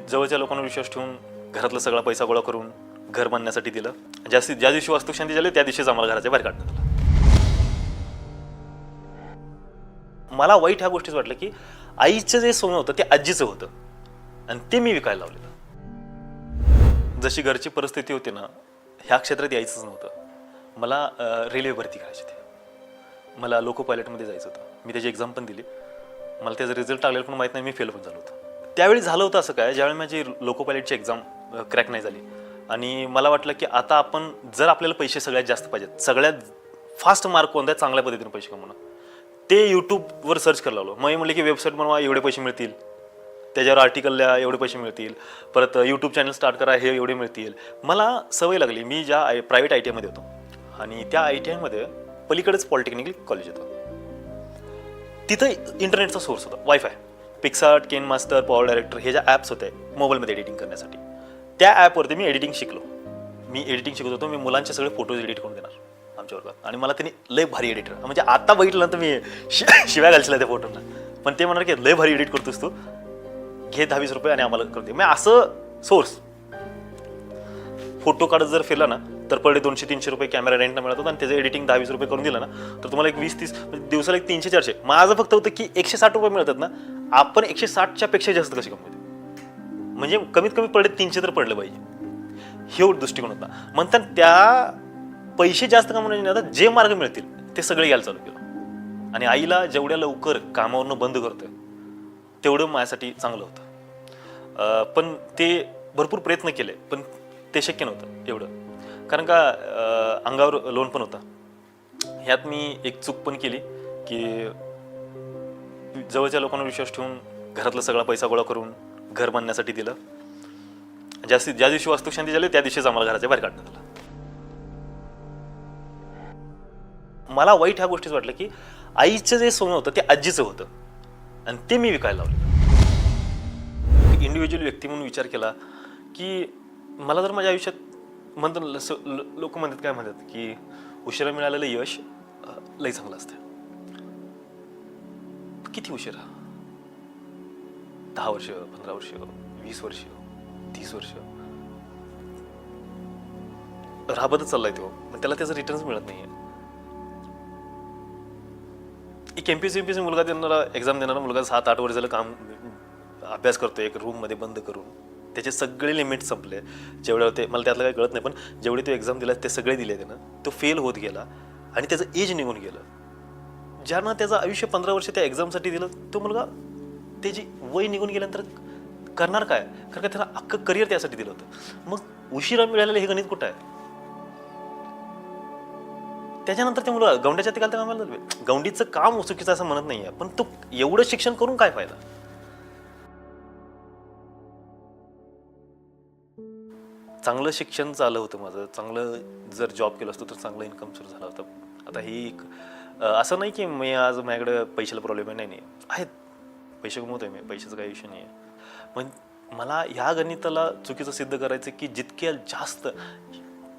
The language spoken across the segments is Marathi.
जवळच्या लोकांवर विश्वास ठेवून घरातला सगळा पैसा गोळा करून घर बांधण्यासाठी दिलं. ज्या दिवशी वास्तुशांती झाली त्या दिवशीच आम्हाला घराच्या बाहेर काढण्यात आलं. मला वाईट ह्या गोष्टीच वाटलं की आईचं जे सोनं होतं ते आजीचं होतं आणि ते मी विकायला लावलेलं. जशी घरची परिस्थिती होती ना, ह्या क्षेत्रात यायचंच नव्हतं. मला रेल्वे भरती करायची होती. मला लोको पायलटमध्ये जायचं होतं. मी त्याची एक्झाम पण दिली. मला त्याचा रिझल्ट लागलेला पण माहीत नाही, मी फेल पण झालो होतो. त्यावेळी झालं होतं असं काय, ज्यावेळी माझी लोको पायलटची एक्झाम क्रॅक नाही झाली आणि मला वाटलं की आता आपण जर आपल्याला पैसे सगळ्यात जास्त पाहिजेत, सगळ्यात फास्ट मार्क कोणत्या चांगल्या पद्धतीने पैसे कमवणं, ते यूट्यूबवर सर्च करायला लावलं. मग म्हटलं की वेबसाईट बनवा, एवढे पैसे मिळतील, त्याच्यावर आर्टिकल लिहा, एवढे पैसे मिळतील, परत यूट्यूब चॅनल स्टार्ट करा, हे एवढे मिळतील. मला सवय लागली. मी ज्या प्रायव्हेट ITI मध्ये होतो आणि त्या ITI मध्ये पलीकडेच पॉलिटेक्निक कॉलेज होतं. तिथं इंटरनेटचा सोर्स होता, वायफाय. पिक्सार्ट, केन मास्टर, पॉवर डायरेक्टर हे ज्या ॲप्स होते मोबाईलमध्ये एडिटिंग करण्यासाठी, त्या ॲपवरती मी एडिटिंग शिकलो. मी एडिटिंग शिकत होतो. मी मुलांचे सगळे फोटोज एडिट करून देणार आमच्या वर्गात आणि मला त्यांनी लय भारी एडिटर, म्हणजे आता बघितलं तर मी शिव्या घालशील त्या फोटोंना, पण ते म्हणणार की लय भारी एडिट करतोस तू, घे 10-20 रुपये आणि आम्हाला करते. मग असं सोर्स फोटो काढत जर फिरला ना तर पर डे 200-300 रुपये कॅमेरा रेंटनं मिळत होतं आणि त्याचं एडिटिंग 10-20 रुपये करून दिलं ना तर तुम्हाला एक 20-30 दिवसाला एक 300-400. माझं फक्त होतं की 160 रुपये मिळतात ना, आपण 160च्या पेक्षा जास्त कशी कमवते, म्हणजे कमीत कमी पर डे 300 तर पडलं पाहिजे, हे दृष्टिकोन होता. म्हणतात त्या पैसे जास्त कमवण्याचे आता जे मार्ग मिळतील ते सगळे यायला चालू केलं आणि आईला जेवढ्या लवकर कामावरनं बंद करतोय तेवढं माझ्यासाठी चांगलं होतं. पण ते भरपूर प्रयत्न केले पण ते शक्य नव्हतं एवढं, कारण का अंगावर लोन पण होता. ह्यात मी एक चूक पण केली की जवळच्या लोकांवर विश्वास ठेवून घरातला सगळा पैसा गोळा करून घर बांधण्यासाठी दिलं. ज्या दिवशी वास्तुशांती झाली त्या दिवशीच आम्हाला घराच्या बाहेर काढण्यात आलं. मला वाईट ह्या गोष्टीच वाटलं की आईचं जे सोनं होतं ते आजीचं होतं आणि ते मी विकायला लावलेलं. इंडिव्हिज्युअल व्यक्ती म्हणून विचार केला की मला जर माझ्या आयुष्यात म्हणतात, लोक म्हणतात काय म्हणतात की उशिरा मिळालेलं यश लई चांगलं असतं. किती उशिरा? 10 वर्ष, 15 वर्ष, 20 वर्ष, 30 वर्ष राबतच चाललाय तो, पण त्याला त्याचा रिटर्न्स मिळत नाहीये. एक MPSC मुलगा देणारा, एक्झाम देणारा मुलगा 7-8 वर्ष झालं काम अभ्यास करतोय एक रूम मध्ये बंद करून, त्याचे सगळे लिमिट संपले जेवढे होते. मला त्यातलं काही कळत नाही, पण जेवढे तो एक्झाम दिला ते सगळे दिले त्यानं. तो फेल होत गेला आणि त्याचं एज निघून गेलं. ज्यानं त्याचं आयुष्य 15 वर्ष त्या एक्झामसाठी दिलं, तो मुलगा त्याची वय निघून गेल्यानंतर करणार काय, कारण का त्याला अख्खं करिअर त्यासाठी दिलं होतं. मग उशिरा मिळालेलं हे गणित कुठं आहे? त्याच्यानंतर ते मुलं गौंड्याच्या ते कामाला लागले. गौंडीचं काम चुकीचं असं म्हणत नाहीये, पण तो एवढं शिक्षण करून काय फायदा? चांगलं शिक्षण झालं होतं माझं, चांगलं जर जॉब केलं असतं तर चांगलं इन्कम सुरू झालं होतं. आता ही एक असं नाही की मी आज माझ्याकडे पैशाला प्रॉब्लेम आहे, नाही आहेत, पैसे कमवतोय मी, पैशाचा काही विषय नाही आहे. पण मला ह्या गणिताला चुकीचं सिद्ध करायचं की जितके जास्त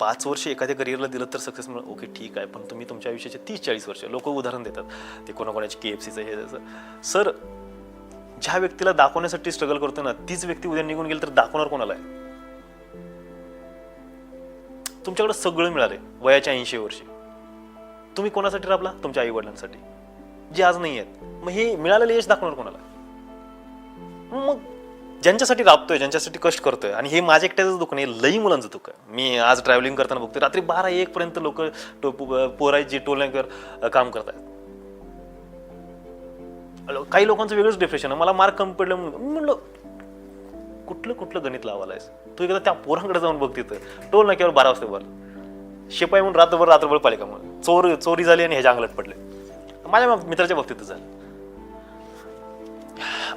5 वर्ष एखाद्या करिअरला दिलं तर सक्सेस मिळेल, ओके ठीक आहे, पण तुम्ही तुमच्या आयुष्याचे 30-40 वर्ष, लोक उदाहरण देतात ते कोणाकोणाचे KFCचं हे जसं. सर, ज्या व्यक्तीला दाखवण्यासाठी स्ट्रगल करतो ना तीच व्यक्ती उद्या निघून गेली तर दाखवणार कोणाला आहे? तुमच्याकडे सगळं मिळालंय वयाच्या 80 वर्षी, तुम्ही कोणासाठी राबला? तुमच्या आई वडिलांसाठी, जे आज नाही आहेत. मग हे मिळालेलं यश दाखवणार कोणाला? मग ज्यांच्यासाठी राबतोय, ज्यांच्यासाठी कष्ट करतोय, आणि हे माझ्या एकट्याचं दुःख नाही, लई मुलांचं दुःख आहे. मी आज ट्रॅव्हलिंग करताना बघतोय रात्री 12-1 पर्यंत लोक पोरायची टोलनाकर काम करतायत. काही लोकांचं वेगळंच डिप्रेशन आहे. मला मार्क कमी पडलं म्हणलं कुठलं गणित लावायलायस तू? एकदा त्या पोरांकडे जाऊन बघ, तिथं टोल नाक्यावर 12 वाजता वर शिपाई म्हणून रात्रभर पालिका म्हणून चोरी झाली आणि ह्याच्या अंगलट पडले. माझ्या मित्राच्या बाबतीतच झालं.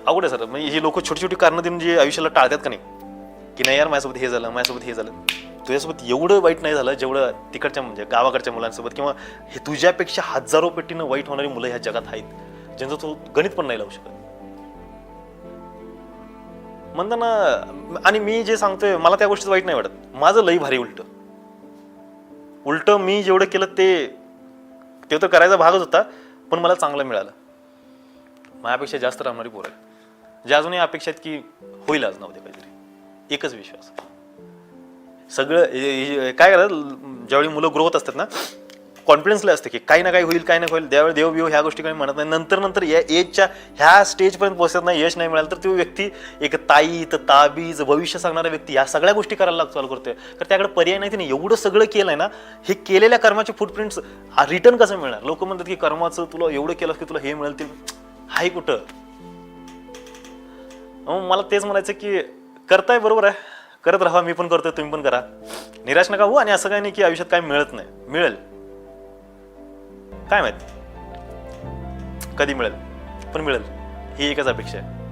अवघड आहे सर. म्हणजे ही लोक छोटी छोटी कारणं देऊन जे आयुष्याला टाळतात का नाही, की नाही यार माझ्यासोबत हे झालं, माझ्यासोबत हे झालं. तुझ्यासोबत एवढं वाईट नाही झालं जेवढं तिकडच्या म्हणजे गावाकडच्या मुलांसोबत, किंवा हे तुझ्यापेक्षा हजारो पटीनं वाईट होणारी मुलं ह्या जगात आहेत, ज्यांचं तू गणित पण नाही लावू शकत म्हणताना. आणि मी जे सांगतोय मला त्या गोष्टीचं वाईट नाही वाटत. माझं लई भारी उलट मी जेवढं केलं ते तर करायचा भागच होता, पण मला चांगलं मिळालं. माझ्यापेक्षा जास्त राहणारी पोरं आहेत, जे अजूनही अपेक्षा आहेत की होईल आज ना उद्या काहीतरी. एकच विश्वास. सगळं काय करायचं, ज्यावेळी मुलं ग्रो होत असतात ना, कॉन्फिडन्सला असते की काही ना काही होईल, काही ना होईल, त्यावेळी देव बिव ह्या गोष्टी काही म्हणत नाही. नंतर या एजच्या ह्या स्टेजपर्यंत पोहोचत नाही, यश नाही मिळालं तर तो व्यक्ती एक ताईत ताबीज भविष्य सांगणारा व्यक्ती या सगळ्या गोष्टी करायला चालू करतोय. तर त्याकडे पर्याय नाही. तिने एवढं सगळं केलंय ना, हे केलेल्या कर्माचे फुटप्रिंट्स रिटर्न कसं मिळणार. लोक म्हणतात की कर्माचं तुला एवढं केलं की तुला हे मिळेल, ते हाय कुठं. मला तेच म्हणायचं की करताय बरोबर आहे, करत राहा, मी पण करतोय, तुम्ही पण करा, निराश नका हो. आणि असं काही नाही की आयुष्यात काय मिळत नाही, मिळेल, काय माहित कधी मिळेल, पण मिळेल ही एकच अपेक्षा आहे.